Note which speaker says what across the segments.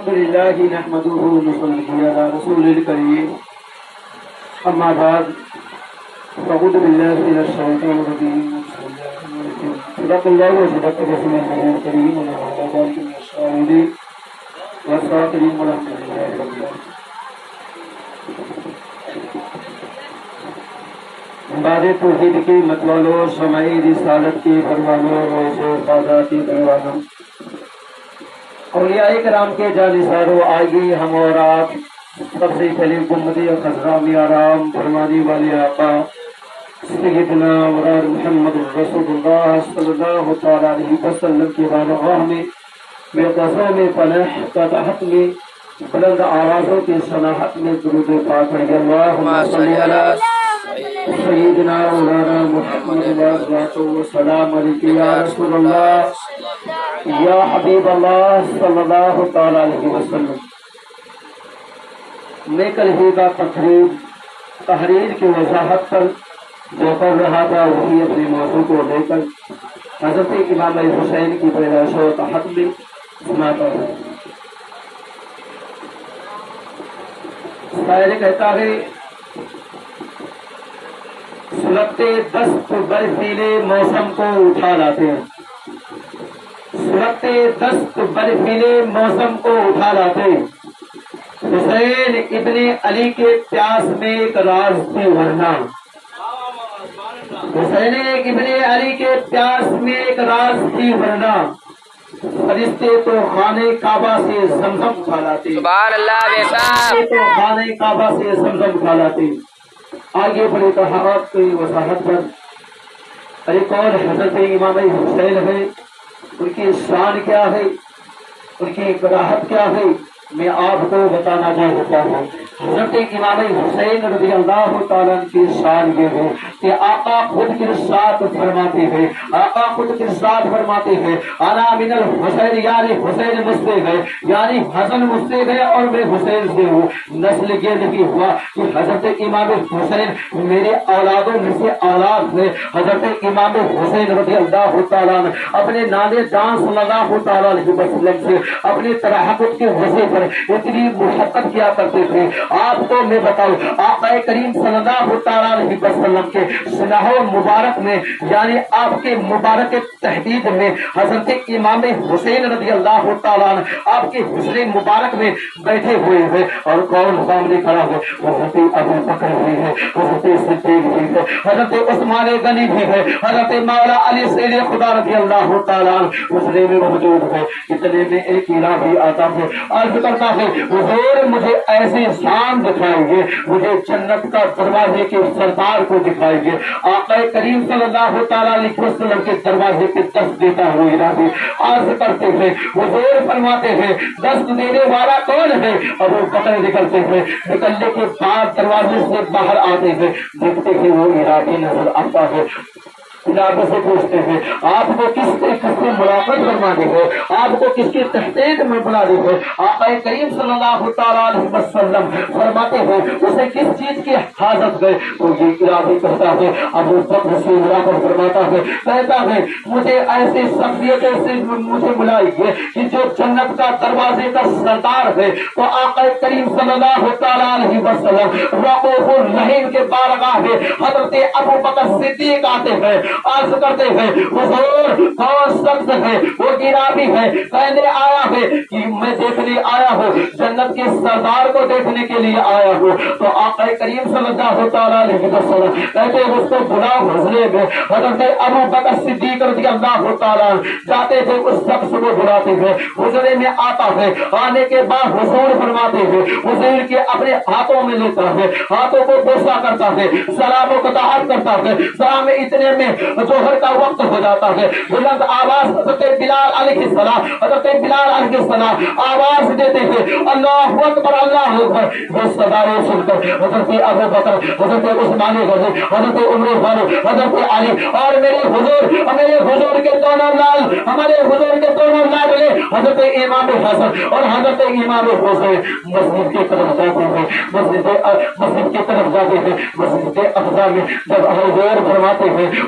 Speaker 1: الحمد لله نحمده ونصلي على رسول الكريم أما بعد فأعوذ بالله من الشيطان الرجيم صدق الله وصدق رسوله الكريم ونعم ذلك من الشاهدين والصابرين والحمد لله رب العالمين. بعد توحید کی مطلب و شمعی رسالت کی پروانوں روز و قاضاتی پروانوں اولیاء کرام کے جانثاروں آئیے ہم اور آپ سب سے پہلے گنبدِ خضرا میں آرام فرمانے والے آقا سیدنا مولانا محمد رسول اللہ صلی اللہ تعالی علیہ وسلم کی بارگاہ میں بے قصوں میں پناہ کا تحت میں بلند آوازوں کی صناحت میں درود پاک پڑھیے اللہم صلی علی سیدنا مولانا محمد والسلام علیکم یا رسول اللہ یا حبیب اللہ صلی اللہ تعالی علیہ وسلم. میں کل ہی کا تحریر کی وضاحت پر جو کر رہا تھا وہی اپنے موضوع کو لے کر حضرت امام حسین کی پیدائش و تحت میں سناتا ہوں. شاعر کہتا ہے سلگتے دست برفیلے موسم کو اٹھا لاتے ہیں، سلگتے دست برفیلے موسم کو اٹھا لاتے. حسین ابن علی کے پیاس میں ایک راز تھی ورنہ، حسین ابن علی کے پیاس میں ایک راز تھی ورنہ فرشتے تو خانے کعبہ سے زمزم اٹھا لاتے.
Speaker 2: سبحان اللہ.
Speaker 1: فرشتے تو خانے کعبہ سے زمزم اٹھا لاتے. آگے بڑے طہارت کی وضاحت پر ارے کون حضرت امام حسین ہے، ان کی شان کیا ہے، ان کی کراہت کیا ہے، میں آپ کو بتانا چاہتا ہوں. حضرت امام حسین رضی اللہ تعالیٰ کی شان یہ ہے کہ آقا خود ارشاد فرماتے ہیں، آقا خود ارشاد فرماتے ہیں انا من الحسین، یعنی حسین مجھ سے ہے، یعنی حسن مجھ سے ہے اور میں حسین سے ہوں. نسل یہ نہیں ہوا کہ حضرت امام حسین میرے اولادوں میں سے اولاد ہے. حضرت امام حسین رضی اللہ تعالیٰ اپنے نانے جان صلی اللہ تعالیٰ علیہ وسلم سے اپنی تراحت کے وجہ پر اتنی محبت کیا کرتے تھے. آپ کو میں بتاؤں آقا کریم صلی اللہ تعالیٰ علیہ وسلم کے سنہ مبارک میں یعنی آپ کے مبارک تحدید میں حضرت امام حسین رضی اللہ تعالیٰ آپ کے حسن مبارک میں بیٹھے ہوئے ہیں اور کون سامنے کھڑا ہے؟ حضرت ابو بکر بھی ہے، حضرت صدیق بھی ہے، حضرت عثمان غنی بھی ہے، حضرت مولا علی سید خدا رضی اللہ تعالیٰ حسن میں موجود ہے. اتنے میں ایک راوی آتا ہے، عرض کرتا ہے حضور مجھے ایسے شان دکھائیں گے، مجھے جنت کا دروازے کے سردار کو دکھائیں گے. آقا کریم صلی اللہ تعالیٰ علیہ وسلم کے دروازے پہ دست دیتا ہوئے راوی عرض کرتے ہیں، حضور فرماتے ہیں دست دینے والا کون ہے؟ ابو بکر نکلتے ہیں، نکلنے کے بعد دروازے سے باہر آتے ہیں، دیکھتے ہیں وہ ارادی نظر آتا ہے. جناب سے پوچھتے ہیں آپ کو کس سے ملاقات فرماتے ہیں، آپ کو کس کی تحقیق میں بلاتے ہیں؟ آقا کریم صلی اللہ تعالیٰ علیہ وسلم فرماتے ہیں اسے کس چیز کی حاجت ہے؟ تو یہ ارادی کرتا ہے ابو بکر سے ملاقات فرماتا ہے، کہتا ہے مجھے ایسی شخصیتوں سے مجھے بلائیے کہ جو جنت کا دروازے کا سردار ہے. تو آقا کریم صلی اللہ تعالیٰ علیہ وسلم رؤوف الرحیم کے بارگاہ میں حضرت ابو بکر صدیق آتے ہیں، عرض کرتے ہیں حضور کون شخص ہے؟ وہ گرابی ہے، کہنے آیا ہے کہ میں دیکھنے آیا ہوں، جنت کے سردار کو دیکھنے کے لیے آیا ہوں. تو آقا کریم صلی اللہ تعالیٰ علیہ وسلم کہتے ہیں اس کو بلاؤ. حضرے میں حضرت ابو بکر صدیق رضی اللہ تعالیٰ جاتے تھے، اس شخص کو بلاتے ہیں، حضرے میں آتا ہے. آنے کے بعد حضور فرماتے ہیں حضور کے اپنے ہاتھوں میں لیتا ہے، ہاتھوں کو بوسا کرتا ہے، سلام و قطعات کرتا ہے. سلام اتنے میں ظہر کا وقت ہو جاتا ہے. بلند آواز حضرت بلال علیہ السلام، حضرت بلال علیہ السلام آواز دیتے ہیں اللہ اکبر اللہ اکبر. وہ صدایں سن کر حضرت ابو بکر، حضرت عثمان غنی، حضرت عمر فاروق، حضرت علی اور میرے حضور کے دونوں لال، ہمارے حضور کے دونوں لاڈلے حضرت امام حسن اور حضرت امام حسین مسجد کی طرف جاتے ہیں، مسجد کی طرف جاتے ہیں. مسجد اقصی میں جب حضور فرماتے ہیں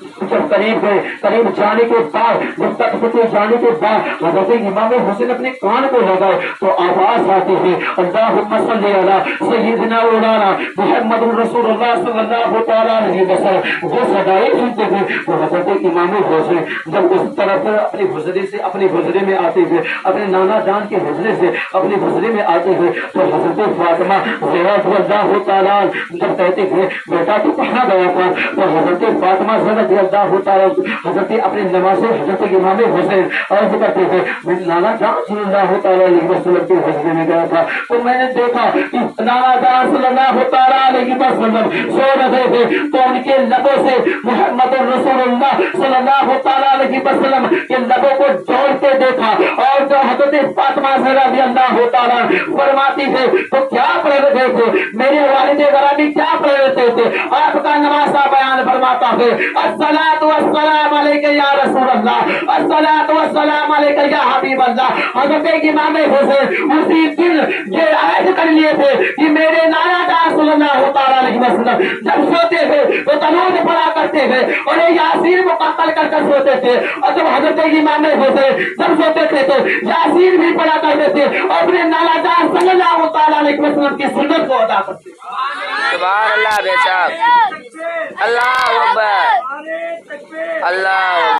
Speaker 1: جب قریب گئے، قریب جانے کے بعد، جب تک جانے کے بعد حضرت امام حسین اپنے کان کو لگائے تو آواز آتی ہے اللہم صلی علی سیدنا مولانا محمد رسول اللہ صلی اللہ تعالیٰ علیہ وسلم. وہ صدائیں سنتے تھے تو حضرت امام حسین جب اس طرف اپنے حجرے سے اپنے حجرے میں آتے ہوئے، اپنے نانا جان کے حجرے سے اپنے حجرے میں آتے ہوئے تو حضرت فاطمہ زہرا اللہ تعالیٰ جب کہتے تھے بیٹا تو کہاں گیا تھا تو حضرت فاطمہ رضی اللہ تعالیٰ حضرت اپنے نماز حضرت امام حسین عرض کرتے تھے میں نانا جان صلی اللہ تعالیٰ علیہ وسلم کے حجرے میں گیا تھا تو میں نے دیکھا کہ نانا جان صلی اللہ تعالیٰ علیہ وسلم سو رہے تھے تو ان کے لبوں سے محمد رسول اللہ صلی اللہ تعالیٰ علیہ وسلم کے لبوں کو جوڑتے دیکھا. اور جو حضرت فاطمہ رضی اللہ تعالیٰ فرماتی تھے تو کیا پڑھ رہے تھے میرے والد گرامی، کیا پڑھ رہے تھے؟ آپ کا نماز کا بیان فرماتا ہے الصلاۃ والسلام علیک یا رسول اللہ، الصلاۃ والسلام علیک یا حبیب اللہ. حضرت امام حسین اسی دن یہ عہد کر لیے تھے کہ میرے نانا جان صلی اللہ تعالیٰ علیہ وسلم جب سوتے تھے تو درود پڑھا کرتے تھے اور یاسین مکمل کر کر سوتے تھے، اور جب حضرت امام حسین جب سوتے تھے تو یاسین بھی پڑھا کرتے تھے اور اپنے نانا جان صلی اللہ تعالیٰ علیہ وسلم کی سنت کو ادا کرتے.
Speaker 2: سبحان اللہ بے شک. اللہ اکبر. اللہ